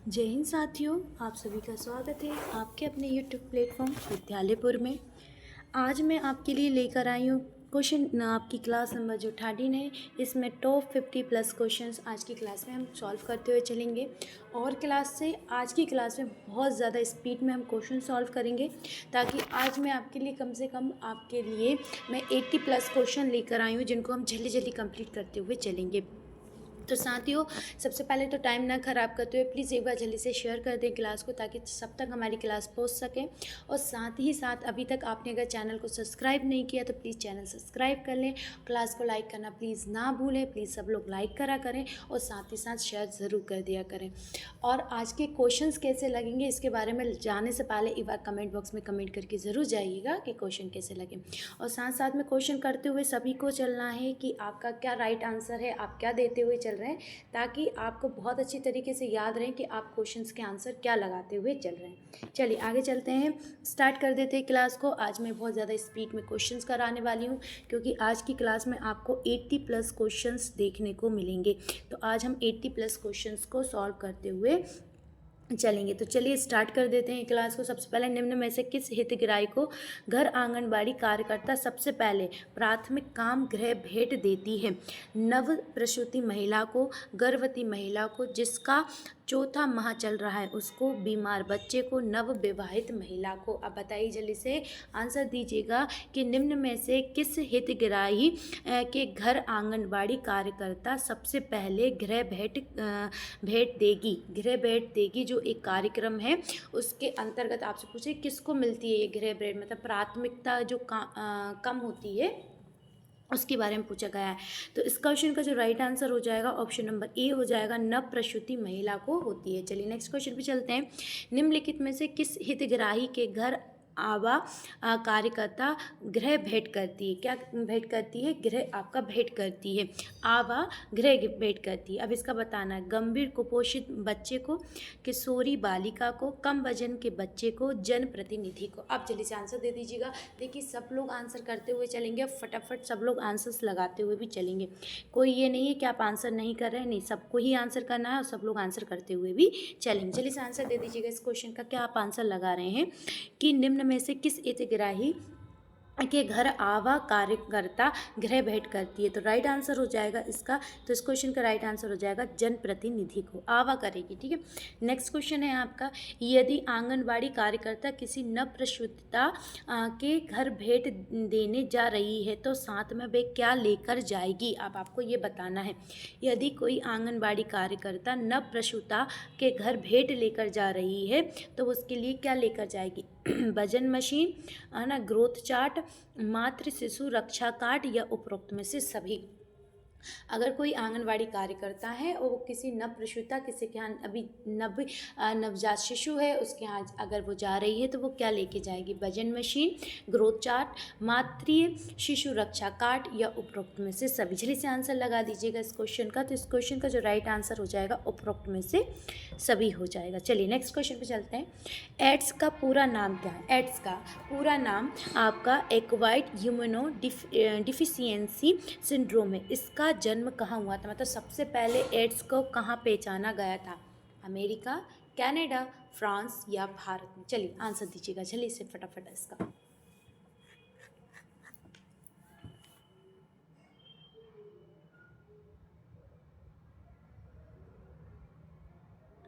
जय हिंद साथियों, आप सभी का स्वागत है आपके अपने यूट्यूब प्लेटफॉर्म विद्यालयपुर में। आज मैं आपके लिए लेकर आई हूँ क्वेश्चन आपकी क्लास नंबर जो 13 है। इसमें टॉप 50 प्लस क्वेश्चंस आज की क्लास में हम सॉल्व करते हुए चलेंगे। और क्लास से आज की क्लास में बहुत ज़्यादा स्पीड में हम क्वेश्चन सॉल्व करेंगे, ताकि आज मैं आपके लिए कम से कम आपके लिए मैं 80 प्लस क्वेश्चन लेकर आई हूँ, जिनको हम जल्दी जल्दी कंप्लीट करते हुए चलेंगे। तो साथियों, सबसे पहले तो टाइम ना ख़राब करते हुए प्लीज़ एक बार जल्दी से शेयर कर दें क्लास को, ताकि सब तक हमारी क्लास पहुंच सके। और साथ ही साथ अभी तक आपने अगर चैनल को सब्सक्राइब नहीं किया तो प्लीज़ चैनल सब्सक्राइब कर लें। क्लास को लाइक करना प्लीज़ ना भूलें, प्लीज़ सब लोग लाइक करा करें और साथ ही साथ शेयर ज़रूर कर दिया करें। और आज के क्वेश्चंस कैसे लगेंगे इसके बारे में जाने से पहले एक बार कमेंट बॉक्स में कमेंट करके ज़रूर जाइएगा कि क्वेश्चन कैसे लगे। और साथ साथ में क्वेश्चन करते हुए सभी को चलना है कि आपका क्या राइट आंसर है, आप क्या देते हुए चल रहे हैं, ताकि आपको बहुत अच्छी तरीके से याद रहे कि आप क्वेश्चंस के आंसर क्या लगाते हुए चल रहे हैं। चलिए आगे चलते हैं, स्टार्ट कर देते हैं क्लास को। आज मैं बहुत ज़्यादा स्पीड में क्वेश्चंस कराने वाली हूँ, क्योंकि आज की क्लास में आपको 80 प्लस क्वेश्चंस देखने को मिलेंगे। तो आज हम 80 प्लस क्वेश्चंस को सॉल्व करते हुए चलेंगे। तो चलिए स्टार्ट कर देते हैं क्लास को। सबसे पहले, निम्न में से किस हितग्राही को घर आंगनबाड़ी कार्यकर्ता सबसे पहले प्राथमिक काम गृह भेंट देती है? नव प्रसूति महिला को, गर्भवती महिला को जिसका चौथा माह चल रहा है उसको, बीमार बच्चे को, नव विवाहित महिला को। अब बताइए जल्दी से आंसर दीजिएगा कि निम्न में से किस हितग्राही के घर आंगनबाड़ी कार्यकर्ता सबसे पहले भेंट देगी। गृह भेंट देगी जो एक कार्यक्रम है, उसके अंतर्गत आपसे पूछे किसको मिलती है ये गृह भेंट, मतलब प्राथमिकता जो कम होती है उसके बारे में पूछा गया है। तो इस क्वेश्चन का जो राइट आंसर हो जाएगा ऑप्शन नंबर ए हो जाएगा, नव प्रसूति महिला को होती है। चलिए नेक्स्ट क्वेश्चन पे चलते हैं। निम्नलिखित में से किस हितग्राही के घर आवा कार्यकर्ता गृह भेंट करती है? क्या भेंट करती है? गृह आपका भेंट करती है। आवा गृह भेंट करती है। अब इसका बताना है, गंभीर कुपोषित बच्चे को, किशोरी बालिका को, कम वजन के बच्चे को, जनप्रतिनिधि को। आप जल्दी से आंसर दे दीजिएगा। देखिए सब लोग आंसर करते हुए चलेंगे, फटाफट सब लोग आंसर्स लगाते हुए भी चलेंगे। कोई ये नहीं है कि आप आंसर नहीं कर रहे हैं, नहीं, सबको ही आंसर करना है और सब लोग आंसर करते हुए भी चलेंगे। चलिए से आंसर दे दीजिएगा इस क्वेश्चन का। क्या आप आंसर लगा रहे हैं कि निम्न में से किस हितग्राही के घर आवा कार्यकर्ता गृह भेंट करती है? तो राइट आंसर हो जाएगा इसका, तो इस क्वेश्चन का राइट आंसर हो जाएगा जनप्रतिनिधि को आवा करेगी। ठीक है, नेक्स्ट क्वेश्चन है आपका, यदि आंगनबाड़ी कार्यकर्ता किसी नवप्रसूतिता के घर भेंट देने जा रही है तो साथ में वे क्या लेकर जाएगी? अब आपको ये बताना है, यदि कोई आंगनबाड़ी कार्यकर्ता नवप्रसूता के घर भेंट लेकर जा रही है तो उसके लिए क्या लेकर जाएगी? वजन मशीन, है ना, ग्रोथ चार्ट, मातृ शिशु रक्षा कार्ड या उपरोक्त में से सभी। अगर कोई आंगनवाड़ी कार्यकर्ता है और वो किसी नवप्रसूता, किसी के यहाँ अभी नवजात शिशु है, उसके यहाँ अगर वो जा रही है तो वो क्या लेके जाएगी? वजन मशीन, ग्रोथ चार्ट, मातृ शिशु रक्षा कार्ड या उपरोक्त में से सभी। जल्दी से आंसर लगा दीजिएगा इस क्वेश्चन का। तो इस क्वेश्चन का जो राइट आंसर हो जाएगा उपरोक्त में से सभी हो जाएगा। चलिए नेक्स्ट क्वेश्चन पे चलते हैं। एड्स का पूरा नाम क्या है? एड्स का पूरा नाम आपका एक्वायर्ड इम्यूनो डिफिशियंसी सिंड्रोम है। इसका जन्म कहाँ हुआ था? मतलब सबसे पहले एड्स को कहाँ पहचाना गया था? अमेरिका, कनाडा, फ्रांस या भारत में? चलिए आंसर दीजिएगा जल्दी से फटाफट इसका।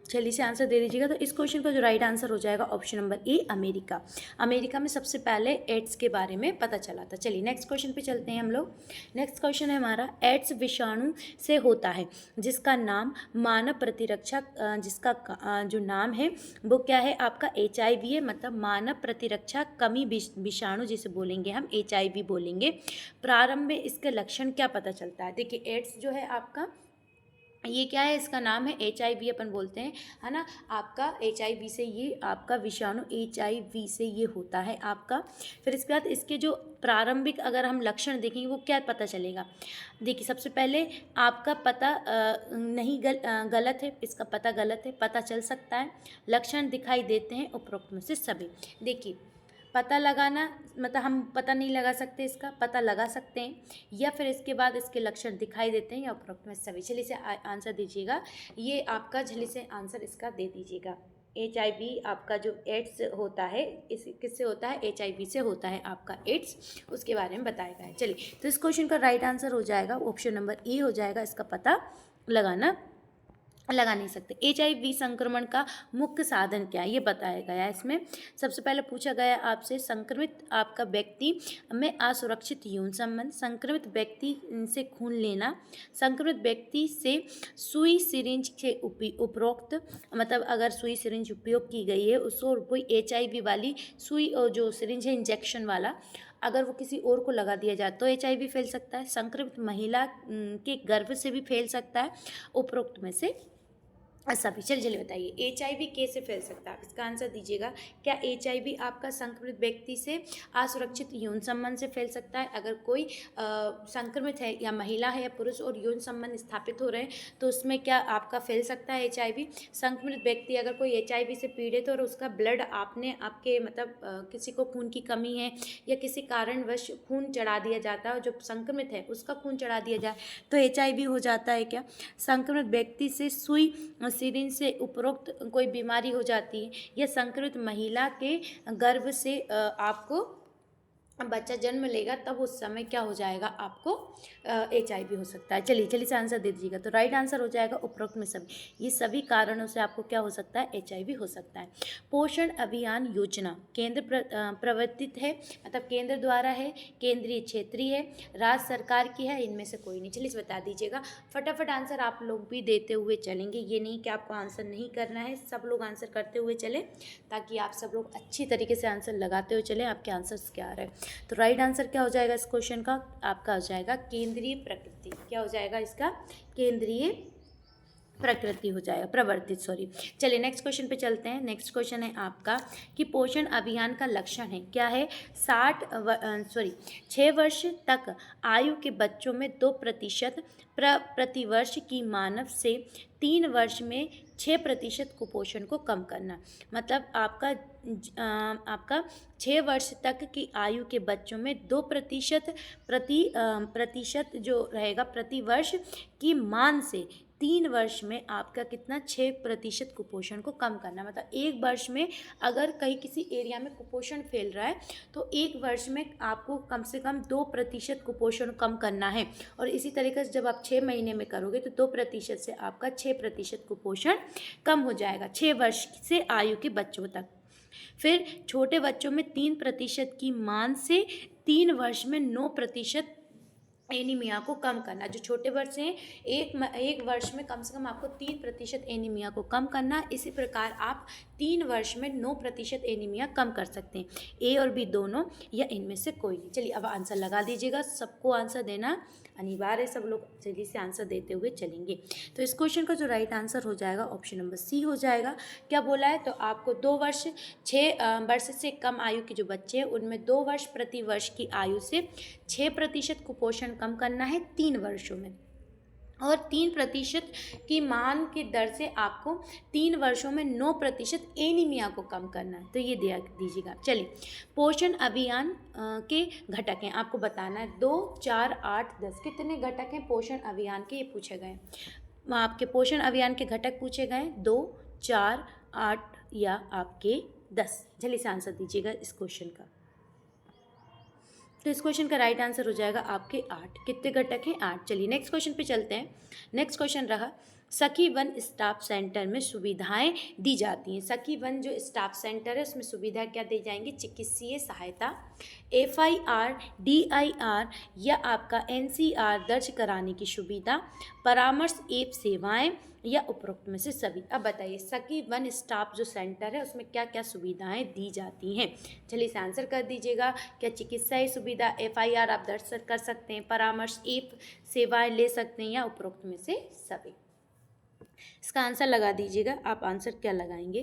जल्दी से आंसर दे दीजिएगा। तो इस क्वेश्चन का जो राइट आंसर हो जाएगा option number A, America. America में सबसे पहले एड्स के बारे में पता चला था। चलिए नेक्स्ट क्वेश्चन पे चलते हैं हम लोग। नेक्स्ट क्वेश्चन है हमारा, एड्स विषाणु से होता है जिसका नाम मानव प्रतिरक्षा, जिसका जो नाम है वो क्या है आपका? HIV है, मतलब मानव प्रतिरक्षा कमी विषाणु जिसे बोलेंगे हम HIV बोलेंगे। प्रारंभ में इसके लक्षण क्या पता चलता है? देखिए एड्स जो है आपका, ये क्या है? इसका नाम है HIV अपन बोलते हैं, है ना। आपका HIV से ये आपका विषाणु HIV से ये होता है आपका। फिर इसके बाद इसके जो प्रारंभिक अगर हम लक्षण देखेंगे वो क्या पता चलेगा? देखिए सबसे पहले आपका पता नहीं गलत है, इसका पता गलत है, पता चल सकता है। लक्षण दिखाई देते हैं उपरोक्त में से सभी। देखिए पता लगाना मतलब हम पता नहीं लगा सकते, इसका पता लगा सकते हैं, या फिर इसके बाद इसके लक्षण दिखाई देते हैं, या उपरोक्त में सभी। जल्दी से आंसर दीजिएगा, ये आपका जल्दी से आंसर इसका दे दीजिएगा। HIV आपका जो एड्स होता है, इस किससे होता है? HIV से होता है आपका एड्स, उसके बारे में बताया गया है। चलिए, तो इस क्वेश्चन का राइट आंसर हो जाएगा ऑप्शन नंबर ए हो जाएगा, इसका पता लगा नहीं सकते। HIV संक्रमण का मुख्य साधन क्या है, ये बताया गया है इसमें। सबसे पहले पूछा गया आपसे, संक्रमित आपका व्यक्ति में असुरक्षित यौन संबंध, संक्रमित व्यक्ति से खून लेना, संक्रमित व्यक्ति से सुई सिरिंज से उपरोक्त, मतलब अगर सुई सिरिंज उपयोग की गई है उसको कोई HIV वाली सुई और जो सिरिंज है इंजेक्शन वाला, अगर वो किसी और को लगा दिया जाए तो HIV फैल सकता है। संक्रमित महिला के गर्भ से भी फैल सकता है, उपरोक्त में से सभी। चलिए बताइए, HIV कैसे फैल सकता है, इसका आंसर दीजिएगा। क्या HIV आपका संक्रमित व्यक्ति से असुरक्षित यौन संबंध से फैल सकता है? अगर कोई संक्रमित है या महिला है या पुरुष और यौन संबंध स्थापित हो रहे हैं तो उसमें क्या आपका फैल सकता है HIV? संक्रमित व्यक्ति अगर कोई HIV से पीड़ित और उसका ब्लड आपके मतलब किसी को खून की कमी है या किसी कारणवश खून चढ़ा दिया जाता है, जो संक्रमित है उसका खून चढ़ा दिया जाए तो HIV हो जाता है क्या? संक्रमित व्यक्ति से सुई सिरिंज से उपरोक्त कोई बीमारी हो जाती है, या संक्रमित महिला के गर्भ से आपको बच्चा जन्म लेगा तब उस समय क्या हो जाएगा, आपको HIV हो सकता है। चलिए जल्दी से आंसर दे दीजिएगा। तो राइट आंसर हो जाएगा उपरोक्त में सभी। ये सभी कारणों से आपको क्या हो सकता है, HIV हो सकता है। पोषण अभियान योजना केंद्र प्रवर्तित है, मतलब केंद्र द्वारा है, केंद्रीय क्षेत्रीय है, राज्य सरकार की है, इनमें से कोई नहीं। चलिए बता दीजिएगा। फटाफट आंसर आप लोग भी देते हुए चलेंगे, ये नहीं कि आपको आंसर नहीं करना है, सब लोग आंसर करते हुए चले ताकि आप सब लोग अच्छी तरीके से आंसर लगाते हुए चलें। आपके आंसर्स क्या आ रहे हैं? तो राइट आंसर क्या हो जाएगा इस क्वेश्चन का? आपका हो जाएगा केंद्रीय प्रकृति। क्या हो जाएगा इसका? केंद्रीय प्रकृति हो जाएगा, प्रवर्तित, सॉरी। चलिए नेक्स्ट क्वेश्चन पे चलते हैं। नेक्स्ट क्वेश्चन है आपका कि पोषण अभियान का लक्षण है क्या है? 6 वर्ष तक आयु के बच्चों में 2% प्रतिवर्ष की मानव से 3 वर्ष में 6% कुपोषण को कम करना। मतलब आपका 6 वर्ष तक की आयु के बच्चों में 2% प्रतिशत जो रहेगा प्रतिवर्ष की मान से 3 वर्ष में आपका कितना 6% कुपोषण को कम करना। मतलब एक वर्ष में अगर कहीं किसी एरिया में कुपोषण फैल रहा है तो एक वर्ष में आपको कम से कम 2% कुपोषण कम करना है। और इसी तरीके से जब आप 6 महीने में करोगे तो 2% से आपका 6% कुपोषण कम हो जाएगा 6 वर्ष से आयु के बच्चों तक। फिर छोटे बच्चों में 3% की मान से 3 वर्ष में 9% एनीमिया को कम करना। जो छोटे वर्ष हैं एक वर्ष में कम से कम आपको 3% एनीमिया को कम करना। इसी प्रकार आप 3 वर्ष में 9% एनीमिया कम कर सकते हैं। ए और बी दोनों या इनमें से कोई नहीं। चलिए अब आंसर लगा दीजिएगा। सबको आंसर देना अनिवार्य है, सब लोग जल्दी से आंसर देते हुए चलेंगे। तो इस क्वेश्चन का जो राइट आंसर हो जाएगा ऑप्शन नंबर सी हो जाएगा। क्या बोला है? तो आपको 2 वर्ष 6 वर्ष से कम आयु के जो बच्चे हैं उनमें 2 वर्ष प्रति वर्ष की आयु से 6% कुपोषण कम करना है 3 वर्षों में, और 3% की मान की दर से आपको 3 वर्षों में 9% एनीमिया को कम करना है। तो ये दिया दीजिएगा। चलिए पोषण अभियान के घटक हैं, आपको बताना है 2, 4, 8, 10 कितने घटक हैं पोषण अभियान के, ये पूछे गए। आपके पोषण अभियान के घटक पूछे गए 2, 4, 8 या आपके 10। जल्दी से आंसर दीजिएगा इस क्वेश्चन का। तो इस क्वेश्चन का राइट आंसर हो जाएगा आपके 8। कितने घटक हैं? 8। चलिए नेक्स्ट क्वेश्चन पे चलते हैं। नेक्स्ट क्वेश्चन रहा सखी वन स्टाफ सेंटर में सुविधाएं दी जाती हैं। सखी वन जो स्टाफ सेंटर है उसमें सुविधा क्या दी जाएंगी? चिकित्सीय सहायता, FIR, DIR या आपका NCR दर्ज कराने की सुविधा, परामर्श एवं सेवाएं या उपरोक्त में से सभी। अब बताइए सखी वन स्टाफ जो सेंटर है उसमें क्या क्या सुविधाएं दी जाती हैं? चलिए इसे आंसर कर दीजिएगा। क्या चिकित्सा सुविधा, FIR आप दर्ज कर सकते हैं, परामर्श एवं सेवाएं ले सकते हैं या उपरोक्त में से सभी। इसका आंसर लगा दीजिएगा। आप आंसर क्या लगाएंगे?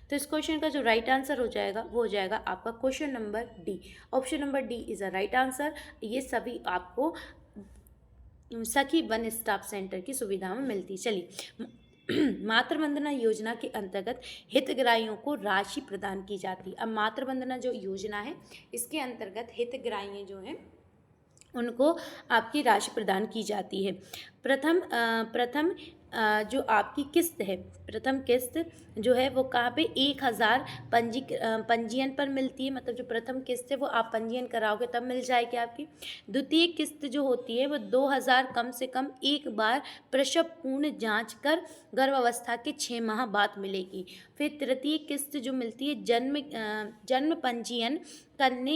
तो इस क्वेश्चन का जो राइट आंसर हो जाएगा वो हो जाएगा आपका question number D. Option number D is a right answer. ये सभी आपको सखी वन स्टाफ सेंटर की सुविधा में मिलती। चलिए मातृ वंदना योजना के अंतर्गत हितग्राहियों को राशि प्रदान की जाती है। अब मातृ वंदना जो योजना है इसके अंतर्गत हितग्राही जो हैं उनको आपकी राशि प्रदान की जाती है। प्रथम जो आपकी किस्त है, प्रथम किस्त जो है वो कहाँ पे 1000 पंजीयन पर मिलती है। मतलब जो प्रथम किस्त है वो आप पंजीयन कराओगे तब मिल जाएगी आपकी। द्वितीय किस्त जो होती है वो 2000 कम से कम एक बार प्रसव पूर्ण जांच कर गर्भावस्था के 6 माह बाद मिलेगी। फिर तृतीय किस्त जो मिलती है जन्म पंजीयन करने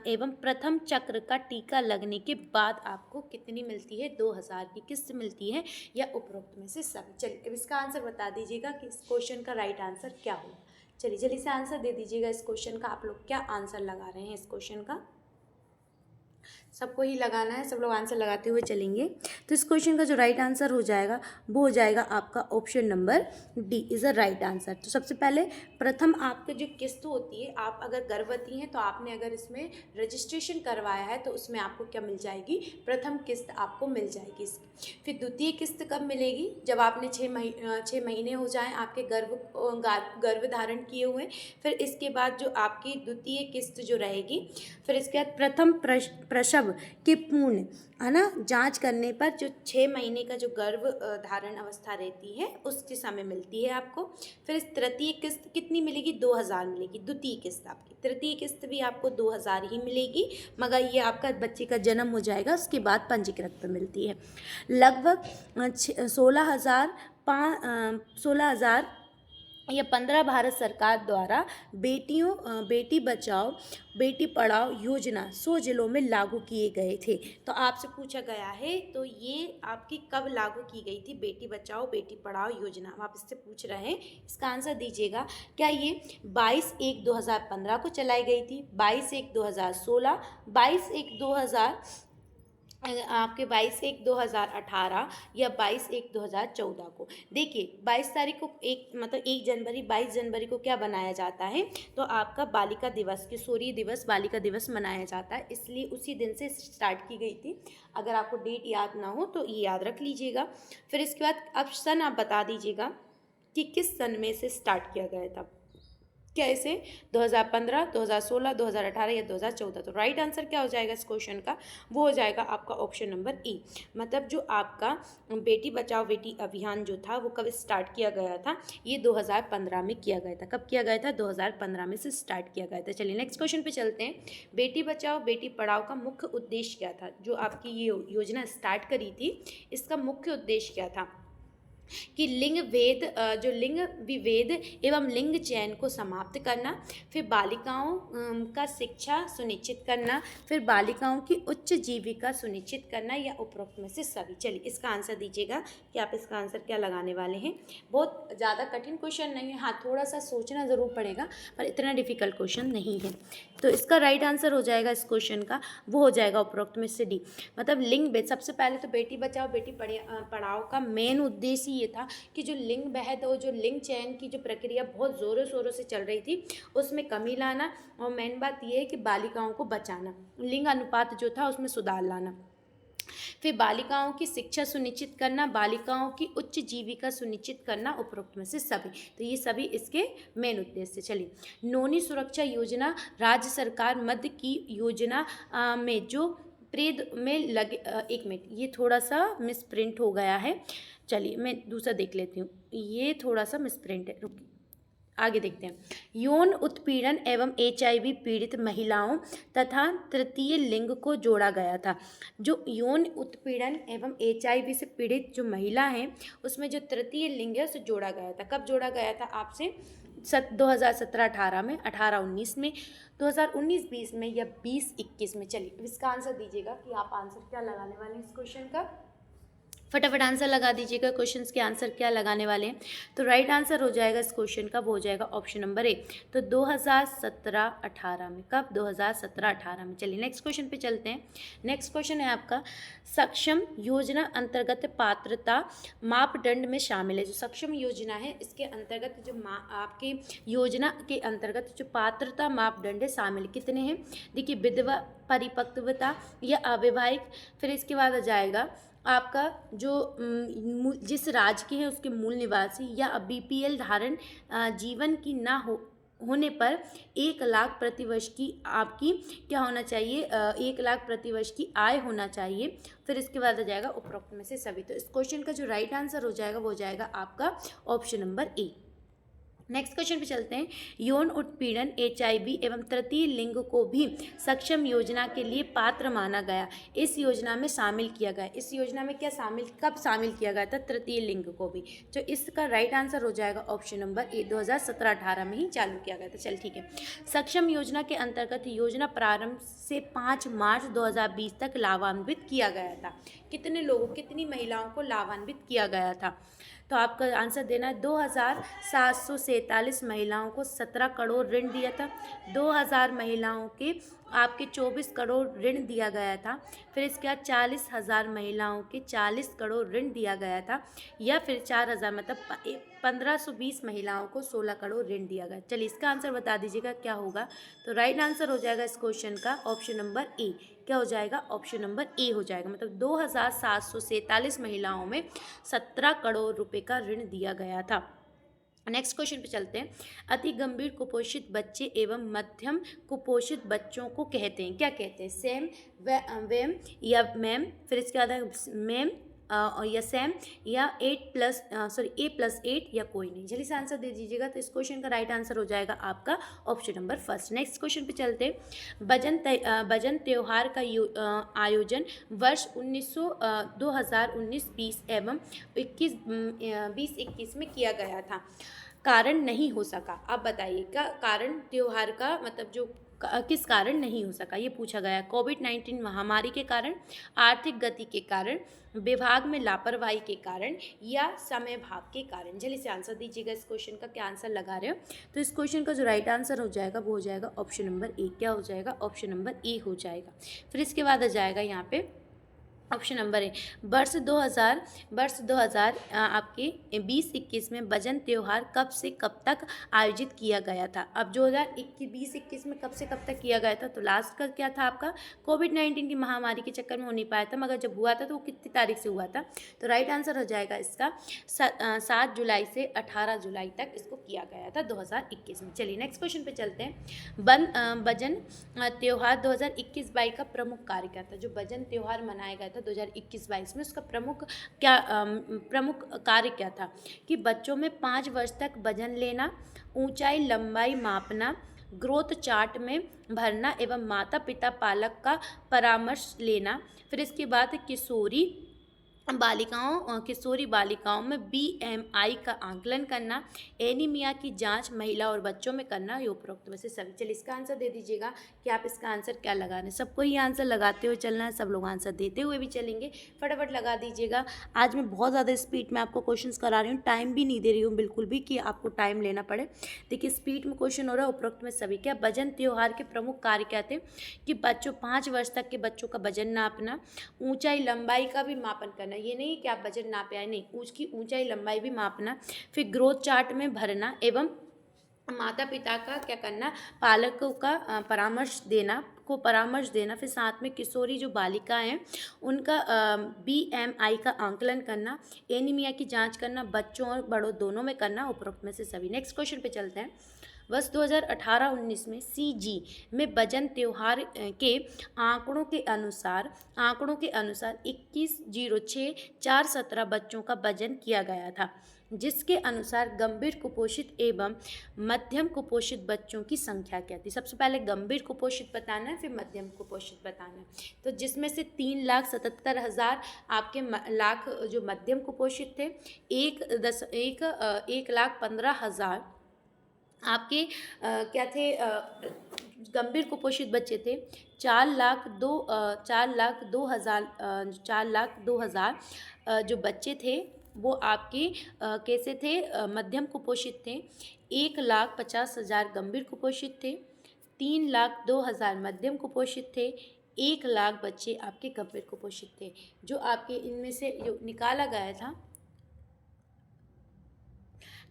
एवं प्रथम चक्र का टीका लगने के बाद आपको कितनी मिलती है? 2000 की किस्त मिलती है, या उपरोक्त में से सभी। चलिए अब इसका आंसर बता दीजिएगा कि इस क्वेश्चन का राइट आंसर क्या होगा। चलिए जल्दी से आंसर दे दीजिएगा इस क्वेश्चन का। आप लोग क्या आंसर लगा रहे हैं इस क्वेश्चन का? सबको ही लगाना है, सब लोग आंसर लगाते हुए चलेंगे। तो इस क्वेश्चन का जो राइट आंसर हो जाएगा वो हो जाएगा आपका option number D is a right answer. तो सबसे पहले प्रथम आपकी जो किस्त होती है, आप अगर गर्भवती हैं तो आपने अगर इसमें रजिस्ट्रेशन करवाया है तो उसमें आपको क्या मिल जाएगी? प्रथम किस्त आपको मिल जाएगी इसकी। फिर द्वितीय किस्त कब मिलेगी? जब आपने 6 महीने हो जाएं आपके गर्भ धारण किए हुए। फिर इसके बाद जो आपकी द्वितीय किस्त जो रहेगी, फिर इसके बाद प्रथम प्रसव के पूर्ण है ना जांच करने पर जो 6 महीने का जो गर्भ धारण अवस्था रहती है उसके समय मिलती है आपको। फिर इस तृतीय किस्त कितनी मिलेगी? 2000 मिलेगी द्वितीय किस्त आपकी। तृतीय किस्त भी आपको 2000 ही मिलेगी, मगर ये आपका बच्चे का जन्म हो जाएगा उसके बाद पंजीकृत पर मिलती है। लगभग 16,000 या 15 भारत सरकार द्वारा बेटी बचाओ बेटी पढ़ाओ योजना 100 जिलों में लागू किए गए थे। तो आपसे पूछा गया है तो ये आपकी कब लागू की गई थी बेटी बचाओ बेटी पढ़ाओ योजना? आप इससे पूछ रहे हैं, इसका आंसर दीजिएगा। क्या ये 22/1/2015 को चलाई गई थी, 22/1/2016, 22/1/2018 या 22/1/2014 को? देखिए 22 तारीख को मतलब 22 जनवरी को क्या बनाया जाता है? तो आपका बालिका दिवस, किशोरी दिवस, बालिका दिवस मनाया जाता है, इसलिए उसी दिन से स्टार्ट की गई थी। अगर आपको डेट याद ना हो तो ये याद रख लीजिएगा। फिर इसके बाद अब सन आप बता दीजिएगा कि किस सन में से स्टार्ट किया गया था। क्या इसे 2015, 2016, 2018 या 2014? तो राइट आंसर क्या हो जाएगा इस क्वेश्चन का? वो हो जाएगा आपका ऑप्शन नंबर ई। मतलब जो आपका बेटी बचाओ बेटी अभियान जो था वो कब स्टार्ट किया गया था? ये 2015 में किया गया था। कब किया गया था? 2015 में से स्टार्ट किया गया था। चलिए नेक्स्ट क्वेश्चन पे चलते हैं। बेटी बचाओ बेटी पढ़ाओ का मुख्य उद्देश्य क्या था? जो आपकी ये योजना स्टार्ट करी थी इसका मुख्य उद्देश्य क्या था? कि लिंग विभेद एवं लिंग चयन को समाप्त करना, फिर बालिकाओं का शिक्षा सुनिश्चित करना, फिर बालिकाओं की उच्च जीविका सुनिश्चित करना, या उपरोक्त में से सभी? चलिए इसका आंसर दीजिएगा कि आप इसका आंसर क्या लगाने वाले हैं। बहुत ज़्यादा कठिन क्वेश्चन नहीं है, हाँ थोड़ा सा सोचना ज़रूर पड़ेगा पर इतना डिफिकल्ट क्वेश्चन नहीं है। तो इसका राइट आंसर हो जाएगा इस क्वेश्चन का, वो हो जाएगा उपरोक्त में से डी। मतलब लिंग भेद, सबसे पहले तो बेटी बचाओ बेटी पढ़ाओ का मेन उद्देश्य ये था कि जो लिंग भेद और जो लिंग चयन की जो प्रक्रिया बहुत ज़ोरों शोरों से चल रही थी उसमें कमी लाना, और मेन बात ये है कि बालिकाओं को बचाना, लिंग अनुपात जो था उसमें सुधार लाना। फिर बालिकाओं की शिक्षा सुनिश्चित करना, बालिकाओं की उच्च जीविका सुनिश्चित करना, उपरोक्त में से सभी। तो ये सभी इसके मेन उद्देश्य। चलिए नौनी सुरक्षा योजना राज्य सरकार मध्य की योजना में जो प्रेद में लगे, एक मिनट ये थोड़ा सा मिसप्रिंट हो गया है। चलिए मैं दूसरा देख लेती हूँ, ये थोड़ा सा मिसप्रिंट है, रुकिए आगे देखते हैं। यौन उत्पीड़न एवं HIV पीड़ित महिलाओं तथा तृतीय लिंग को जोड़ा गया था। जो यौन उत्पीड़न एवं HIV से पीड़ित जो महिला हैं उसमें जो तृतीय लिंग है उसे जोड़ा गया था। कब जोड़ा गया था आपसे? 2017-18 में, 18-19 में, 2019-20 में, या 20-21 में? चलिए इसका आंसर दीजिएगा कि आप आंसर क्या लगाने वाले हैं इस क्वेश्चन का। फटाफट आंसर लगा दीजिएगा, क्वेश्चंस के आंसर क्या लगाने वाले हैं। तो राइट आंसर हो जाएगा इस क्वेश्चन का, वो हो जाएगा ऑप्शन नंबर ए। तो 2017-18 में। कब? 2017-18 में। चलिए नेक्स्ट क्वेश्चन पे चलते हैं। नेक्स्ट क्वेश्चन है आपका सक्षम योजना अंतर्गत पात्रता मापदंड में शामिल है। जो सक्षम योजना है इसके अंतर्गत जो आपकी योजना के अंतर्गत जो पात्रता मापदंड है शामिल कितने हैं? देखिए विधवा, परिपक्वता या अविवाहित, फिर इसके बाद आ जाएगा आपका जो जिस राज्य के हैं उसके मूल निवासी या बीपीएल धारण जीवन की ना होने पर 1 लाख प्रति वर्ष की आपकी क्या होना चाहिए, 1 लाख प्रति वर्ष की आय होना चाहिए। फिर इसके बाद आ जाएगा उपरोक्त में से सभी। तो इस क्वेश्चन का जो राइट आंसर हो जाएगा वो हो जाएगा आपका option number A. Next question पे चलते हैं। यौन उत्पीड़न एचआईवी एवं तृतीय लिंग को भी सक्षम योजना के लिए पात्र माना गया, इस योजना में शामिल किया गया। इस योजना में क्या शामिल, कब शामिल किया गया था? तृतीय लिंग को भी। तो इसका राइट आंसर हो जाएगा ऑप्शन नंबर ए, 2017-18 में ही चालू किया गया था। चल ठीक है। सक्षम योजना के अंतर्गत योजना प्रारंभ से 5 मार्च 2020 तक लाभान्वित किया गया था। कितने लोगों, कितनी महिलाओं को लाभान्वित किया गया था? तो आपका आंसर देना है 2747 महिलाओं को 17 करोड़ ऋण दिया था। 2000 महिलाओं के आपके 24 करोड़ ऋण दिया गया था। फिर इसके बाद 40,000 महिलाओं के 40 करोड़ ऋण दिया गया था। या फिर 4000 मतलब 1520 महिलाओं को 16 करोड़ ऋण दिया गया। चलिए इसका आंसर बता दीजिएगा क्या होगा। तो राइट आंसर हो जाएगा इस क्वेश्चन का ऑप्शन नंबर ए। क्या हो जाएगा? ऑप्शन नंबर ए हो जाएगा। मतलब 2747 महिलाओं में 17 करोड़ रुपए का ऋण दिया गया था। नेक्स्ट क्वेश्चन पे चलते हैं। अति गंभीर कुपोषित बच्चे एवं मध्यम कुपोषित बच्चों को कहते हैं, क्या कहते हैं? सेम, वेम या मैम। फिर इसके बाद मैम या सेम या A+8 या कोई नहीं। जल्दी से आंसर दे दीजिएगा। तो इस क्वेश्चन का राइट आंसर हो जाएगा आपका option number first. Next question पे चलते हैं। भजन त्योहार का आयोजन वर्ष 2019-20 एवं 2021 में किया गया था, कारण नहीं हो सका। आप बताइए क्या कारण त्योहार का मतलब जो किस कारण नहीं हो सका, ये पूछा गया। कोविड-19 महामारी के कारण, आर्थिक गति के कारण, विभाग में लापरवाही के कारण या समय भाव के कारण। जल्दी से आंसर दीजिएगा। इस क्वेश्चन का क्या आंसर लगा रहे हो? तो इस क्वेश्चन का जो राइट आंसर हो जाएगा वो हो जाएगा ऑप्शन नंबर ए। क्या हो जाएगा? ऑप्शन नंबर ए हो जाएगा। फिर इसके बाद आ जाएगा यहाँ पे ऑप्शन नंबर ए। वर्ष 2000 आपके 2021 में भजन त्योहार कब से कब तक आयोजित किया गया था? अब 2021 में कब से कब तक किया गया था? तो लास्ट का क्या था आपका? कोविड-19 की महामारी के चक्कर में हो नहीं पाया था, मगर जब हुआ था तो वो कितनी तारीख से हुआ था? तो राइट आंसर हो जाएगा इसका 7 जुलाई से 18 जुलाई तक इसको किया गया था 2021 में। चलिए नेक्स्ट क्वेश्चन पे चलते हैं। भजन त्योहार 2021-22 का प्रमुख कार्य क्या था? जो भजन त्योहार मनाया गया था 2021-22 में, उसका प्रमुख कार्य क्या था? कि बच्चों में 5 वर्ष तक वजन लेना, ऊंचाई लंबाई मापना, ग्रोथ चार्ट में भरना एवं माता पिता पालक का परामर्श लेना। फिर इसके बाद किशोरी बालिकाओं में BMI का आंकलन करना, एनीमिया की जांच महिला और बच्चों में करना, ये उपरोक्त में से सभी। चलिए इसका आंसर दे दीजिएगा कि आप इसका आंसर क्या लगा रहे हैं। सबको ही आंसर लगाते हुए चलना है, सब लोग आंसर देते हुए भी चलेंगे। फटाफट लगा दीजिएगा। आज मैं बहुत ज़्यादा स्पीड में आपको क्वेश्चंस करा रही हूँ, टाइम भी नहीं दे रही हूँ बिल्कुल भी कि आपको टाइम लेना पड़े। देखिए स्पीड में क्वेश्चन हो रहा है। उपरोक्त में सभी क्या? भजन त्योहार के प्रमुख कार्य क्या थे? कि बच्चों 5 वर्ष तक के बच्चों का वजन नापना, ऊंचाई लंबाई का भी मापन करना। ये नहीं कि आप वजन नापे आए, नहीं, उसकी ऊंचाई लंबाई भी मापना। फिर ग्रोथ चार्ट में भरना एवं माता पिता का क्या करना? पालकों का परामर्श देना। फिर साथ में किशोरी जो बालिका हैं उनका BMI का आंकलन करना, एनीमिया की जांच करना, बच्चों और बड़ों दोनों में करना, उपरोक्त में से सभी। नेक्स्ट क्वेश्चन पे चलते हैं। वर्ष 2018-19 में CG में भजन त्योहार के आंकड़ों के अनुसार 21,06,417 बच्चों का वजन किया गया था, जिसके अनुसार गंभीर कुपोषित एवं मध्यम कुपोषित बच्चों की संख्या क्या थी? सबसे पहले गंभीर कुपोषित बताना है, फिर मध्यम कुपोषित बताना है। तो जिसमें से 3,77,000 आपके लाख जो मध्यम कुपोषित थे, 1,15,000 आपके क्या थे? गंभीर कुपोषित बच्चे थे। 4,02,000 जो बच्चे थे वो आपके कैसे थे? मध्यम कुपोषित थे। 1,50,000 गंभीर कुपोषित थे। 3,02,000 मध्यम कुपोषित थे। 1,00,000 बच्चे आपके गंभीर कुपोषित थे। जो आपके इनमें से जो निकाला गया था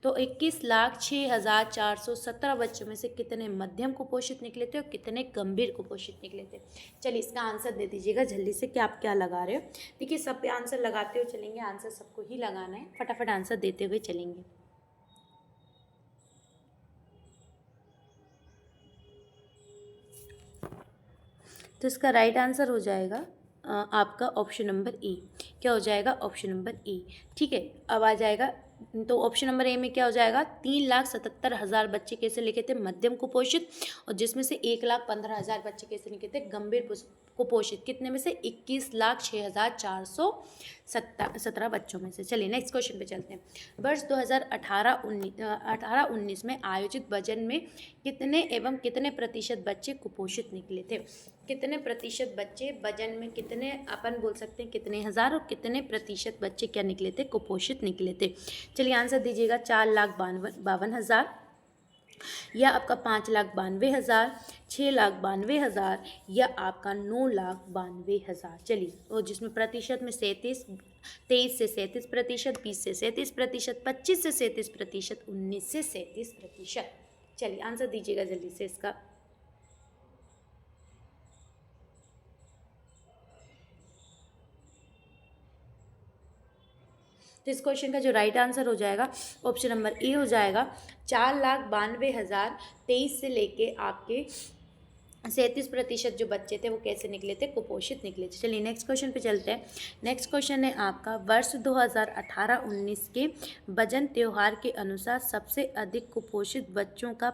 तो 21,06,417 बच्चों में से कितने मध्यम कुपोषित निकले थे और कितने गंभीर कुपोषित निकले थे। चलिए इसका आंसर दे दीजिएगा जल्दी से कि आप क्या लगा रहे हो। देखिए सब पे आंसर लगाते हुए चलेंगे, आंसर सबको ही लगाना है, फटाफट आंसर देते हुए चलेंगे। तो इसका राइट आंसर हो जाएगा आपका ऑप्शन नंबर ए। क्या हो जाएगा? Option number A. ठीक है, अब आ जाएगा तो ऑप्शन नंबर ए में क्या हो जाएगा? 3,77,000 बच्चे कैसे लिखे थे मध्यम कुपोषित, और जिसमें से 1,15,000 बच्चे कैसे लिखे थे गंभीर कुपोषित। कितने में से? 21,06,417 बच्चों में से। चलिए नेक्स्ट क्वेश्चन पे चलते हैं। वर्ष 2018-19 में आयोजित बजट में कितने एवं कितने प्रतिशत बच्चे कुपोषित निकले थे? कितने प्रतिशत बच्चे वजन में, कितने अपन बोल सकते हैं कितने हज़ार, और कितने प्रतिशत बच्चे क्या निकले थे? कुपोषित निकले थे। चलिए आंसर दीजिएगा। 4,52,000 या आपका 5,92,000, 6,92,000 या आपका 9,92,000। चलिए, और जिसमें प्रतिशत में 23 से 37%, 20 से 37%, 25 से 37%, 19 से 37%। चलिए आंसर दीजिएगा जल्दी से इसका। तो इस क्वेश्चन का जो राइट आंसर हो जाएगा ऑप्शन नंबर ए हो जाएगा। 4,92,023 से लेके आपके 37% जो बच्चे थे वो कैसे निकले थे? कुपोषित निकले थे। चलिए नेक्स्ट क्वेश्चन पे चलते हैं। नेक्स्ट क्वेश्चन है आपका, वर्ष 2018-19 के वजन त्योहार के अनुसार सबसे अधिक कुपोषित बच्चों का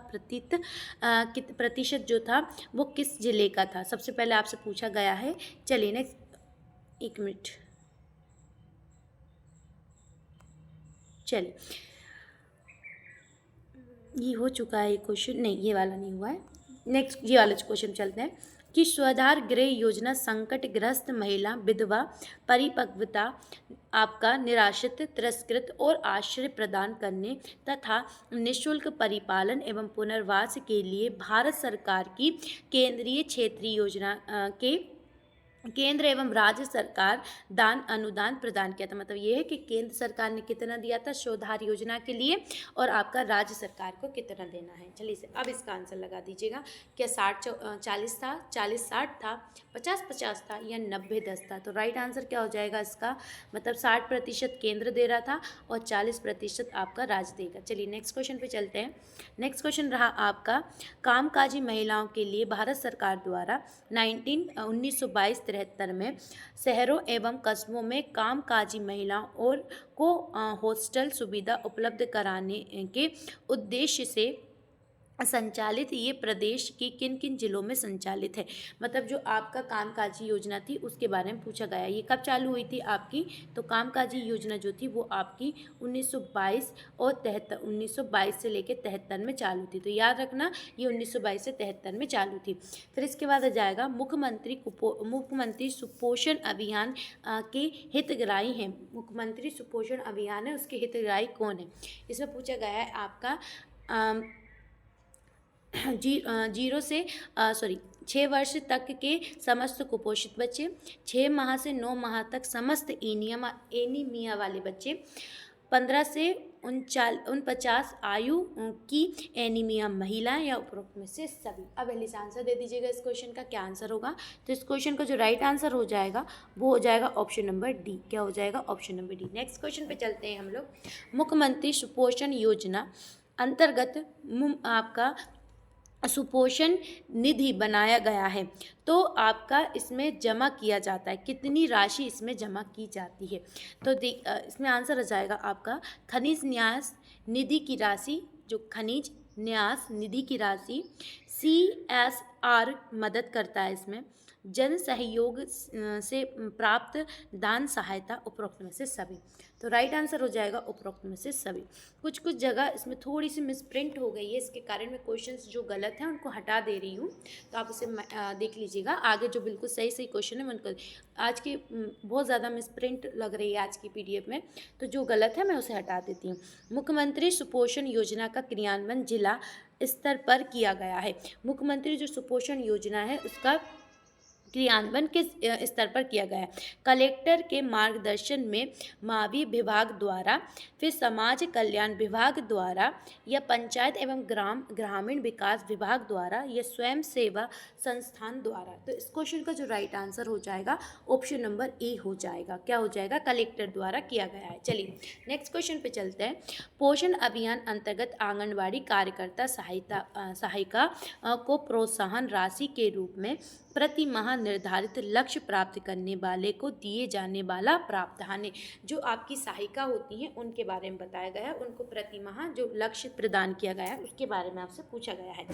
प्रतिशत जो था वो किस जिले का था? सबसे पहले आपसे पूछा गया है। चलिए नेक्स्ट, एक मिनट, चलिए ये हो चुका है क्वेश्चन, नहीं ये वाला नहीं हुआ है। नेक्स्ट ये वाला क्वेश्चन चलते हैं कि स्वाधार गृह योजना संकटग्रस्त महिला, विधवा, परिपक्वता, आपका निराश्रित, तिरस्कृत और आश्रय प्रदान करने तथा निःशुल्क परिपालन एवं पुनर्वास के लिए भारत सरकार की केंद्रीय क्षेत्रीय योजना के केंद्र एवं राज्य सरकार दान अनुदान प्रदान किया था। मतलब ये है कि केंद्र सरकार ने कितना दिया था स्वाधार योजना के लिए, और आपका राज्य सरकार को कितना देना है। चलिए अब इसका आंसर लगा दीजिएगा। क्या 60-40 था, 40-60 था, 50-50 था या 90-10 था? तो राइट आंसर क्या हो जाएगा इसका? मतलब 60% केंद्र दे रहा था और 40% आपका राज्य देगा। चलिए नेक्स्ट क्वेश्चन पे चलते हैं। नेक्स्ट क्वेश्चन रहा आपका, कामकाजी महिलाओं के लिए भारत सरकार द्वारा 1922-73 में शहरों एवं कस्बों में कामकाजी महिलाओं और को हॉस्टल सुविधा उपलब्ध कराने के उद्देश्य से संचालित ये प्रदेश की किन किन जिलों में संचालित है? मतलब जो आपका कामकाजी योजना थी उसके बारे में पूछा गया। ये कब चालू हुई थी आपकी? तो कामकाजी योजना जो थी वो आपकी 1922 से लेकर 73 में चालू थी। तो याद रखना ये 1922 से 73 में चालू थी। फिर इसके बाद आ जाएगा मुख्यमंत्री सुपोषण अभियान के हितग्राही हैं। मुख्यमंत्री सुपोषण अभियान है, उसके हितग्राही कौन है? इसमें पूछा गया है आपका 6 वर्ष तक के समस्त कुपोषित बच्चे, 6 माह से 9 माह तक समस्त एनीमिया वाले बच्चे, 15 से 49 आयु की एनीमिया महिलाएं या उपरोक्त में से सभी। अब जल्दी से आंसर दे दीजिएगा इस क्वेश्चन का क्या आंसर होगा। तो इस क्वेश्चन का जो राइट आंसर हो जाएगा वो हो जाएगा ऑप्शन नंबर डी। क्या हो जाएगा? Option number D. Next question पे चलते हैं हम लोग। मुख्यमंत्री सुपोषण योजना अंतर्गत आपका सुपोषण निधि बनाया गया है, तो आपका इसमें जमा किया जाता है, कितनी राशि इसमें जमा की जाती है? तो इसमें आंसर आ जाएगा आपका खनिज न्यास निधि की राशि, जो खनिज न्यास निधि की राशि, CSR मदद करता है इसमें, जन सहयोग से प्राप्त दान सहायता, उपरोक्त में से सभी। तो राइट आंसर हो जाएगा उपरोक्त में से सभी। कुछ जगह इसमें थोड़ी सी मिसप्रिंट हो गई है, इसके कारण मैं क्वेश्चंस जो गलत हैं उनको हटा दे रही हूँ, तो आप उसे देख लीजिएगा। आगे जो बिल्कुल सही सही क्वेश्चन है उनको, आज की बहुत ज़्यादा मिसप्रिंट लग रही है आज की PDF में, तो जो गलत है मैं उसे हटा देती हूँ। मुख्यमंत्री सुपोषण योजना का क्रियान्वयन जिला स्तर पर किया गया है। मुख्यमंत्री जो सुपोषण योजना है उसका क्रियान्वयन किस स्तर पर किया गया है? कलेक्टर के मार्गदर्शन में मावी विभाग द्वारा, फिर समाज कल्याण विभाग द्वारा, या पंचायत एवं ग्रामीण विकास विभाग द्वारा, या स्वयं सेवा संस्थान द्वारा? तो इस क्वेश्चन का जो राइट आंसर हो जाएगा ऑप्शन नंबर ए हो जाएगा। क्या हो जाएगा? कलेक्टर द्वारा किया गया है। चलिए नेक्स्ट क्वेश्चन पे चलते हैं। पोषण अभियान अंतर्गत आंगनबाड़ी कार्यकर्ता सहायिका को प्रोत्साहन राशि के रूप में प्रति माह निर्धारित लक्ष्य प्राप्त करने वाले को दिए जाने वाला प्रावधान है। जो आपकी सहायिका होती हैं उनके बारे में बताया गया है, उनको प्रति माह जो लक्ष्य प्रदान किया गया है उसके बारे में आपसे पूछा गया है।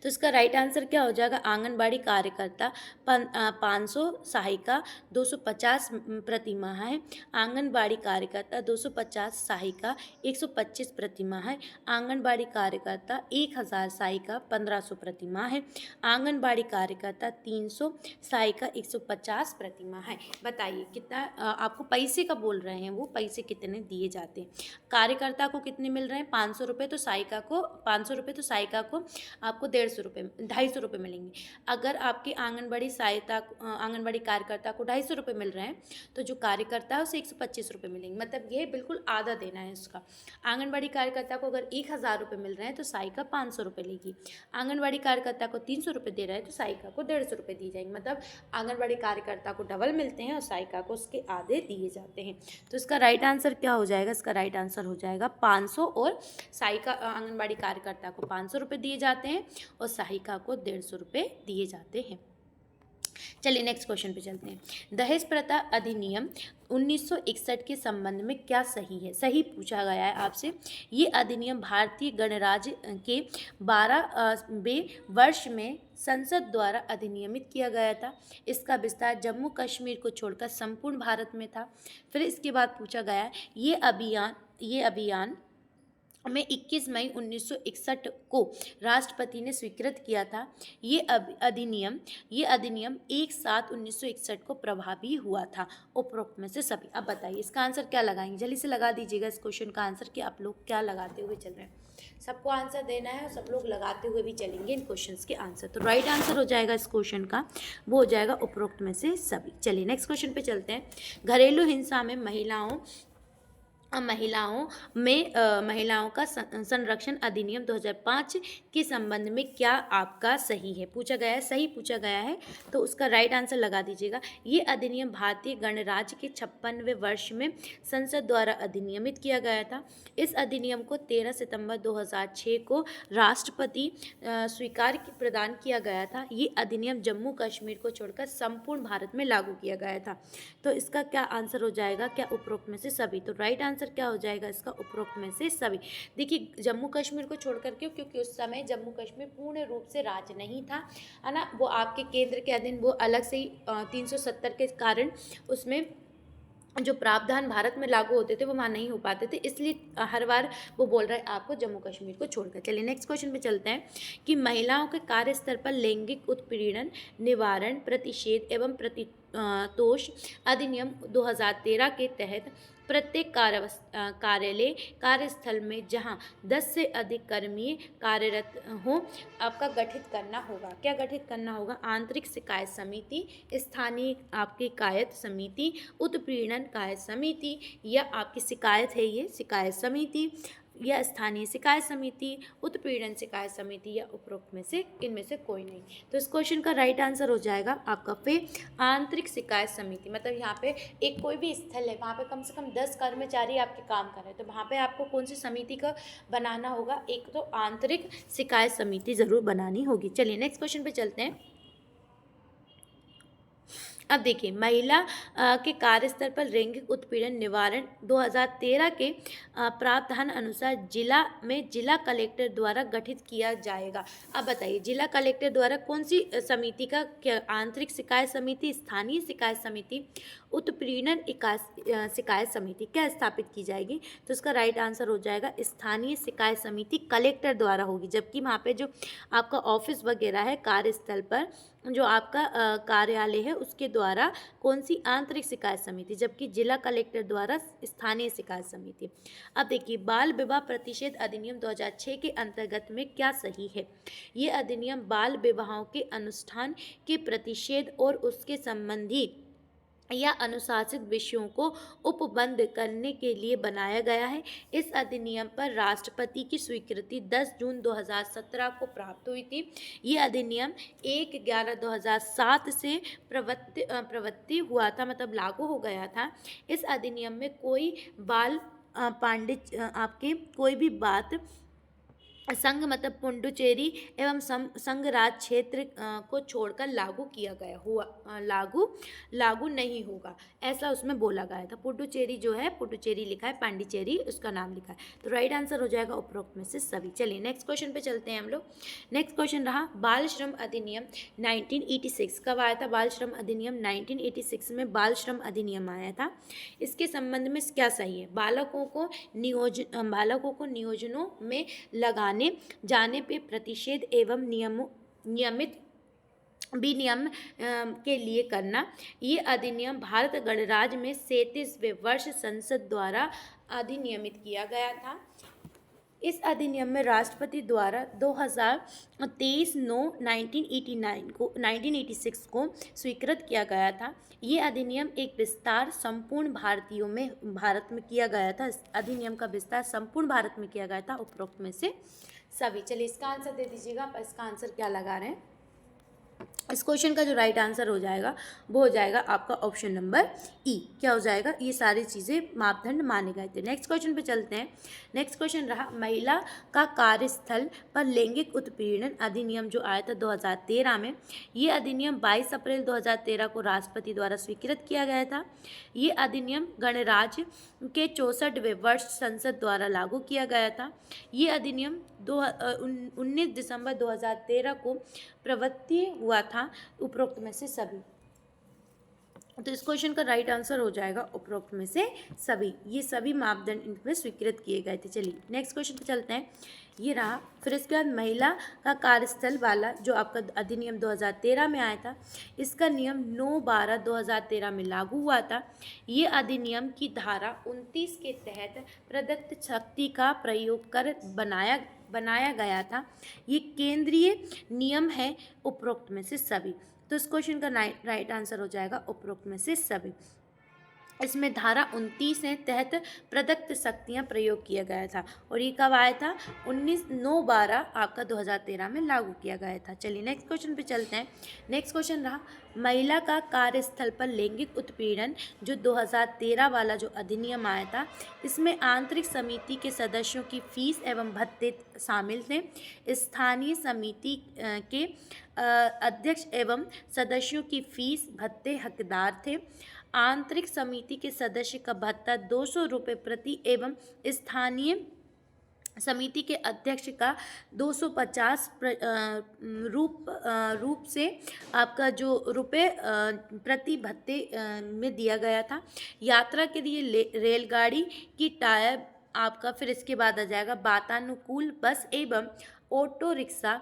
तो इसका राइट आंसर क्या हो जाएगा? आंगनबाड़ी कार्यकर्ता 500, सहायिका 250 प्रति माह है। आंगनबाड़ी कार्यकर्ता 250, सहायिका 125 प्रति माह है। आंगनबाड़ी कार्यकर्ता 1000, सहायिका 1500 प्रति माह है। आंगनबाड़ी कार्यकर्ता 300, सहायिका 150 प्रति माह है। बताइए कितना आपको पैसे का बोल रहे हैं, वो पैसे कितने दिए जाते हैं? कार्यकर्ता को कितने मिल रहे हैं? 500 रुपये, तो सहायिका को 500 रुपये, तो सहायिका को आपको 150 रुपये 250 रुपये मिलेंगे। अगर आपकी आंगनबाड़ी कार्यकर्ता को 250 रुपये मिल रहे हैं तो जो कार्यकर्ता है उसे 125 रुपये मिलेंगे। मतलब ये बिल्कुल आधा देना है इसका। आंगनबाड़ी कार्यकर्ता को अगर 1000 रुपये मिल रहे हैं तो सहायिका 500 रुपये लेगी। आंगनबाड़ी कार्यकर्ता को 300 रुपये दे रहा है तो सहायिका को 150 रुपये दी जाएंगे। मतलब आंगनबाड़ी कार्यकर्ता को डबल मिलते हैं और सहायिका को उसके आधे दिए जाते हैं। तो इसका राइट आंसर क्या हो जाएगा? इसका राइट आंसर हो जाएगा 500, और सहायिका आंगनबाड़ी कार्यकर्ता को 500 रुपये दिए जाते हैं और सहायिका को 150 रुपये दिए जाते हैं। चलिए नेक्स्ट क्वेश्चन पे चलते हैं। दहेज प्रथा अधिनियम 1961 के संबंध में क्या सही है? सही पूछा गया है आपसे। ये अधिनियम भारतीय गणराज्य के 12वें वर्ष में संसद द्वारा अधिनियमित किया गया था। इसका विस्तार जम्मू कश्मीर को छोड़कर संपूर्ण भारत में था। फिर इसके बाद पूछा गया है ये अभियान में 21 मई 1961 को राष्ट्रपति ने स्वीकृत किया था। ये अधिनियम 1/7/1961 को प्रभावी हुआ था। उपरोक्त में से सभी। अब बताइए इसका आंसर क्या लगाएंगे? जल्दी से लगा दीजिएगा इस क्वेश्चन का आंसर कि आप लोग क्या लगाते हुए चल रहे हैं। सबको आंसर देना है और सब लोग लगाते हुए भी चलेंगे इन क्वेश्चंस के आंसर। तो राइट आंसर हो जाएगा इस क्वेश्चन का, वो हो जाएगा उपरोक्त में से सभी। चलिए नेक्स्ट क्वेश्चन पे चलते हैं। घरेलू हिंसा में महिलाओं का संरक्षण अधिनियम 2005 के संबंध में क्या आपका सही है? पूछा गया है, सही पूछा गया है तो उसका राइट आंसर लगा दीजिएगा। ये अधिनियम भारतीय गणराज्य के 56वें वर्ष में संसद द्वारा अधिनियमित किया गया था। इस अधिनियम को 13 सितंबर 2006 को राष्ट्रपति स्वीकार प्रदान किया गया था। ये अधिनियम जम्मू कश्मीर को छोड़कर संपूर्ण भारत में लागू किया गया था। तो इसका क्या आंसर हो जाएगा? क्या उपरोक्त में से सभी? तो राइट आंसर क्या हो जाएगा इसका? उपरोक्त में से सभी। देखिए जम्मू कश्मीर को छोड़कर क्यों? क्योंकि उस समय जम्मू कश्मीर पूर्ण रूप से राज्य नहीं था, है ना। वो आपके केंद्र के अधीन, वो अलग से ही 370 के कारण उसमें जो प्रावधान भारत में लागू होते थे वो वहाँ नहीं हो पाते थे, इसलिए हर बार वो बोल रहा है आपको जम्मू कश्मीर को छोड़कर। चलिए नेक्स्ट क्वेश्चन पे चलते हैं कि महिलाओं के कार्यस्थल पर लैंगिक उत्पीड़न निवारण प्रतिषेध एवं प्रतितोष अधिनियम 2013 के तहत प्रत्येक कार्यालय कार्यस्थल में जहां 10 से अधिक कर्मी कार्यरत हों आपका गठित करना होगा। क्या गठित करना होगा? आंतरिक शिकायत समिति, स्थानीय आपकी कायद समिति, उत्पीड़न कायद समिति, या आपकी शिकायत है ये शिकायत समिति, या स्थानीय शिकायत समिति, उत्पीड़न शिकायत समिति, या उपरोक्त में से इनमें से कोई नहीं। तो इस क्वेश्चन का राइट आंसर हो जाएगा आपका फिर आंतरिक शिकायत समिति। मतलब यहाँ पे एक कोई भी स्थल है वहाँ पे कम से कम 10 कर्मचारी आपके काम कर रहे हैं, तो वहाँ पे आपको कौन सी समिति का बनाना होगा? एक तो आंतरिक शिकायत समिति ज़रूर बनानी होगी। चलिए नेक्स्ट क्वेश्चन पे चलते हैं। अब देखिए महिला के कार्यस्थल पर लैंगिक उत्पीड़न निवारण 2013 के प्रावधान अनुसार जिला कलेक्टर द्वारा गठित किया जाएगा। अब बताइए जिला कलेक्टर द्वारा कौन सी समिति का क्या? आंतरिक शिकायत समिति, स्थानीय शिकायत समिति, उत्पीड़न शिकायत समिति क्या स्थापित की जाएगी? तो इसका राइट आंसर हो जाएगा स्थानीय शिकायत समिति कलेक्टर द्वारा होगी। जबकि वहाँ पे जो आपका ऑफिस वगैरह है कार्यस्थल पर जो आपका कार्यालय है उसके द्वारा कौन सी आंतरिक शिकायत समिति, जबकि जिला कलेक्टर द्वारा स्थानीय शिकायत समिति। अब देखिए, बाल विवाह प्रतिषेध अधिनियम 2006 के अंतर्गत में क्या सही है। ये अधिनियम बाल विवाहों के अनुष्ठान के प्रतिषेध और उसके संबंधी या अनुशासित विषयों को उपबंध करने के लिए बनाया गया है। इस अधिनियम पर राष्ट्रपति की स्वीकृति 10 जून 2017 को प्राप्त हुई थी। ये अधिनियम 1/11/2007 से प्रवृत्ति हुआ था, मतलब लागू हो गया था। इस अधिनियम में कोई बाल आपके कोई भी बात संघ मतलब पुडुचेरी एवं संघ राज क्षेत्र को छोड़कर लागू किया गया हुआ लागू नहीं होगा, ऐसा उसमें बोला गया था। पुडुचेरी जो है, पुडुचेरी लिखा है, पांडिचेरी उसका नाम लिखा है। तो राइट आंसर हो जाएगा उपरोक्त में से सभी। चलिए नेक्स्ट क्वेश्चन पे चलते हैं हम लोग। नेक्स्ट क्वेश्चन रहा बाल श्रम अधिनियम 1986 कब आया था। बाल श्रम अधिनियम 1986 में बाल श्रम अधिनियम आया था। इसके संबंध में क्या सही है। बालकों को नियोजनों में लगाने जाने पे प्रतिषेध एवं नियमित विनियम के लिए करना। ये अधिनियम भारत गणराज्य में 37वें वर्ष संसद द्वारा अधिनियमित किया गया था। इस अधिनियम में राष्ट्रपति द्वारा 1986 को स्वीकृत किया गया था। ये अधिनियम एक विस्तार संपूर्ण भारत में किया गया था। इस अधिनियम का विस्तार संपूर्ण भारत में किया गया था, उपरोक्त में से सभी। चलिए इसका आंसर दे दीजिएगा आप। इसका आंसर क्या लगा रहे हैं। इस क्वेश्चन का जो राइट आंसर हो जाएगा वो हो जाएगा आपका ऑप्शन नंबर ई। क्या हो जाएगा, ये सारी चीज़ें मापदंड माने गए थे। नेक्स्ट क्वेश्चन पे चलते हैं। नेक्स्ट क्वेश्चन रहा महिला का कार्यस्थल पर लैंगिक उत्पीड़न अधिनियम जो आया था 2013 में। ये अधिनियम 22 अप्रैल 2013 को राष्ट्रपति द्वारा स्वीकृत किया गया था। ये अधिनियम गणराज्य के 64वें वर्ष संसद द्वारा लागू किया गया था। ये अधिनियम 19 दिसंबर 2013 को प्रवृत्ति हुआ था, उपरोक्त में से सभी। तो इस क्वेश्चन का राइट आंसर हो जाएगा उपरोक्त में से सभी। ये सभी मापदंड इनमें स्वीकृत किए गए थे। चलिए नेक्स्ट क्वेश्चन पे चलते हैं। ये रहा। फिर इसके बाद महिला का कार्यस्थल वाला जो आपका अधिनियम 2013 में आया था, इसका नियम 9/12/2013 में लागू हुआ था। ये अधिनियम की धारा 29 के तहत प्रदत्त शक्ति का प्रयोग कर बनाया गया था। ये केंद्रीय नियम है, उपरोक्त में से सभी। तो इस क्वेश्चन का राइट आंसर हो जाएगा उपरोक्त में से सभी। इसमें धारा 29 के तहत प्रदत्त शक्तियाँ प्रयोग किया गया था और ये कब आया था 9/12 आपका 2013 में लागू किया गया था। चलिए नेक्स्ट क्वेश्चन पे चलते हैं। नेक्स्ट क्वेश्चन रहा महिला का कार्यस्थल पर लैंगिक उत्पीड़न जो 2013 वाला जो अधिनियम आया था, इसमें आंतरिक समिति के सदस्यों की फीस एवं भत्ते शामिल थे। स्थानीय समिति के अध्यक्ष एवं सदस्यों की फीस भत्ते हकदार थे। आंतरिक समिति के सदस्य का भत्ता 200 रुपये प्रति एवं स्थानीय समिति के अध्यक्ष का 250 रूप से आपका जो रुपये प्रति भत्ते में दिया गया था। यात्रा के लिए रेलगाड़ी की टायर आपका, फिर इसके बाद आ जाएगा वातानुकूल बस एवं ऑटो रिक्शा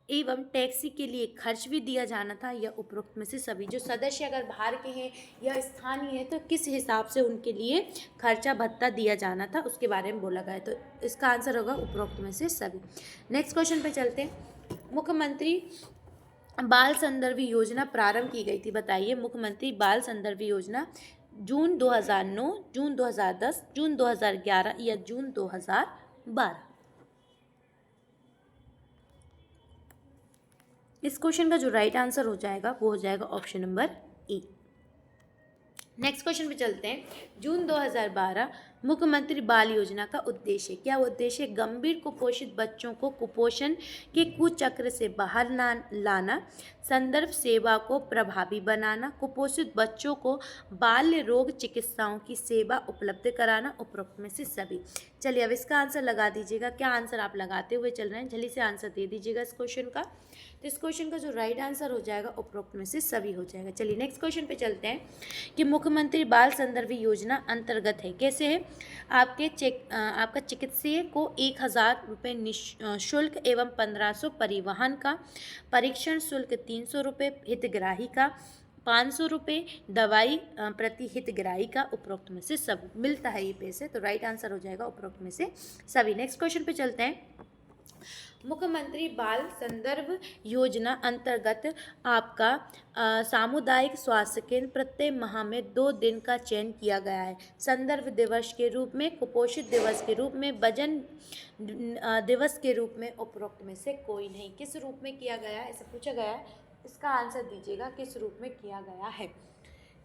एवं टैक्सी के लिए खर्च भी दिया जाना था। यह उपरोक्त में से सभी। जो सदस्य अगर बाहर के हैं या स्थानीय है तो किस हिसाब से उनके लिए खर्चा भत्ता दिया जाना था उसके बारे में बोला गया। तो इसका आंसर होगा उपरोक्त में से सभी। नेक्स्ट क्वेश्चन पे चलते हैं। मुख्यमंत्री बाल संदर्भी योजना प्रारंभ की गई थी। बताइए मुख्यमंत्री बाल संदर्भी योजना जून 2009, जून 2010, जून 2011 या जून 2012। इस क्वेश्चन का जो राइट आंसर हो जाएगा वो हो जाएगा option number A. Next question पे चलते हैं। जून 2012 मुख्यमंत्री बाल योजना का उद्देश्य क्या उद्देश्य। गंभीर कुपोषित बच्चों को कुपोषण के कुचक्र से बाहर लाना, संदर्भ सेवा को प्रभावी बनाना, कुपोषित बच्चों को बाल्य रोग चिकित्साओं की सेवा उपलब्ध कराना, उपरोक्त में से सभी। चलिए अब इसका आंसर लगा दीजिएगा। क्या आंसर आप लगाते हुए चल रहे हैं, जल्दी से आंसर दे दीजिएगा इस क्वेश्चन का। तो इस क्वेश्चन का जो राइट आंसर हो जाएगा उपरोक्त में से सभी हो जाएगा। चलिए नेक्स्ट क्वेश्चन पे चलते हैं कि मुख्यमंत्री बाल संदर्भी योजना अंतर्गत है कैसे है। आपका चिकित्सीय को 1,000 रुपये निःशुल्क एवं 1,500 परिवहन का, परीक्षण शुल्क 300 रुपये हितग्राही का, 500 रुपये दवाई प्रति हितग्राही का, उपरोक्त में से सब मिलता है ये पैसे। तो राइट आंसर हो जाएगा उपरोक्त में से सभी। नेक्स्ट क्वेश्चन पे चलते हैं। मुख्यमंत्री बाल संदर्भ योजना अंतर्गत आपका सामुदायिक स्वास्थ्य केंद्र प्रत्येक माह में 2 दिन का चयन किया गया है। संदर्भ दिवस के रूप में, कुपोषित दिवस के रूप में, वजन दिवस के रूप में, उपरोक्त में से कोई नहीं। किस रूप में किया गया है ऐसा पूछा गया है, इसका आंसर दीजिएगा किस रूप में किया गया है।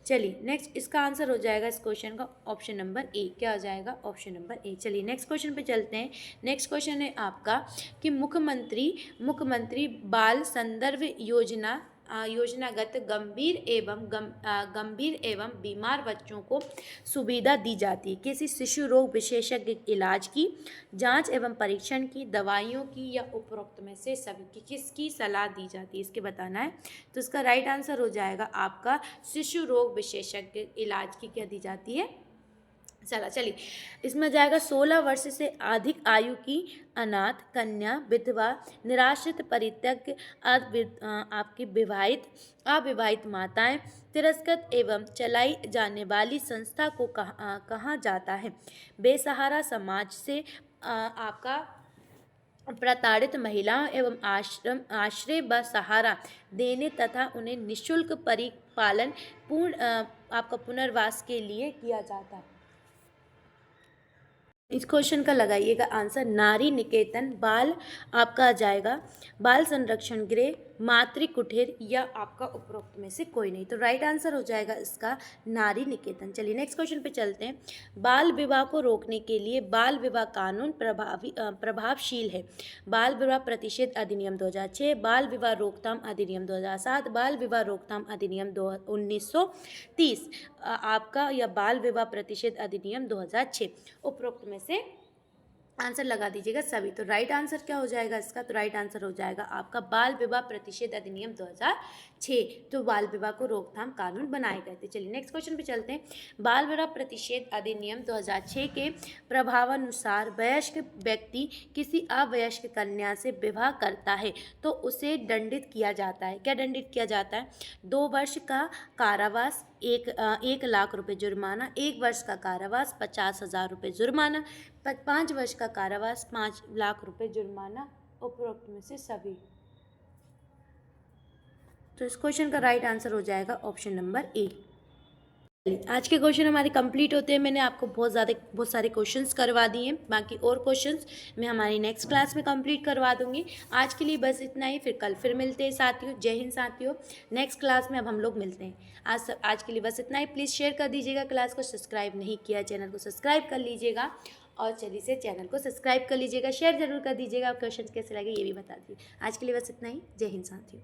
चलिए नेक्स्ट, इसका आंसर हो जाएगा इस क्वेश्चन का ऑप्शन नंबर ए। क्या हो जाएगा? Option number A. चलिए नेक्स्ट क्वेश्चन पे चलते हैं। नेक्स्ट क्वेश्चन है आपका कि मुख्यमंत्री बाल संदर्भ योजनागत गंभीर एवं बीमार बच्चों को सुविधा दी जाती है। किसी शिशु रोग विशेषज्ञ इलाज की, जांच एवं परीक्षण की, दवाइयों की या उपरोक्त में से सभी की किसकी सलाह दी जाती है, इसके बताना है। तो इसका राइट आंसर हो जाएगा आपका शिशु रोग विशेषज्ञ इलाज की क्या दी जाती है, चलिए इसमें जाएगा 16 वर्ष से अधिक आयु की अनाथ, कन्या, विधवा, निराश्रित, परित्यक्त, आपकी अविवाहित माताएं, तिरस्कृत एवं चलाई जाने वाली संस्था को कहा जाता है। बेसहारा समाज से आपका प्रताड़ित महिलाओं एवं आश्रय व सहारा देने तथा उन्हें निःशुल्क परिपालन आपका पुनर्वास के लिए किया जाता है। इस क्वेश्चन का लगाइएगा आंसर नारी निकेतन, बाल आपका आ जाएगा बाल संरक्षण गृह, मातृ कुटीर या आपका उपरोक्त में से कोई नहीं। तो राइट आंसर हो जाएगा इसका नारी निकेतन। चलिए नेक्स्ट क्वेश्चन पे चलते हैं। बाल विवाह को रोकने के लिए बाल विवाह कानून प्रभावशील है। बाल विवाह प्रतिषेध अधिनियम 2006, बाल विवाह रोकथाम अधिनियम 2007, बाल विवाह रोकथाम अधिनियम 1930 आपका, या बाल विवाह प्रतिषेध अधिनियम 2006। उपरोक्त में से आंसर लगा दीजिएगा सभी। तो राइट आंसर क्या हो जाएगा इसका? तो राइट आंसर हो जाएगा आपका बाल विवाह प्रतिषेध अधिनियम 2006। तो बाल विवाह को रोकथाम कानून बनाए गए थे। चलिए नेक्स्ट क्वेश्चन पे चलते हैं। बाल विवाह प्रतिषेध अधिनियम 2006 के प्रभावानुसार वयस्क व्यक्ति किसी अवयस्क कन्या से विवाह करता है तो उसे दंडित किया जाता है। क्या दंडित किया जाता है? 2 वर्ष का कारावास, 1 लाख रुपए जुर्माना, 1 वर्ष का कारावास, 50,000 रुपये जुर्माना, 5 वर्ष का कारावास, 5 लाख रुपए जुर्माना, उपरोक्त में से सभी। तो इस क्वेश्चन का राइट आंसर हो जाएगा ऑप्शन नंबर ए। आज के क्वेश्चन हमारे कंप्लीट होते हैं। मैंने आपको बहुत सारे क्वेश्चंस करवा दिए हैं। बाकी और क्वेश्चंस मैं हमारी नेक्स्ट क्लास में कंप्लीट करवा दूंगी। आज के लिए बस इतना ही, फिर कल फिर मिलते हैं साथियों। जय हिंद साथियों। नेक्स्ट क्लास में अब हम लोग मिलते हैं। आज के लिए बस इतना ही। प्लीज़ शेयर कर दीजिएगा क्लास को। सब्सक्राइब नहीं किया चैनल को सब्सक्राइब कर लीजिएगा और जल्दी से चैनल को सब्सक्राइब कर लीजिएगा। शेयर जरूर कर दीजिएगा। क्वेश्चन कैसे लगे ये भी बता दीजिए। आज के लिए बस इतना ही। जय हिंद साथियों।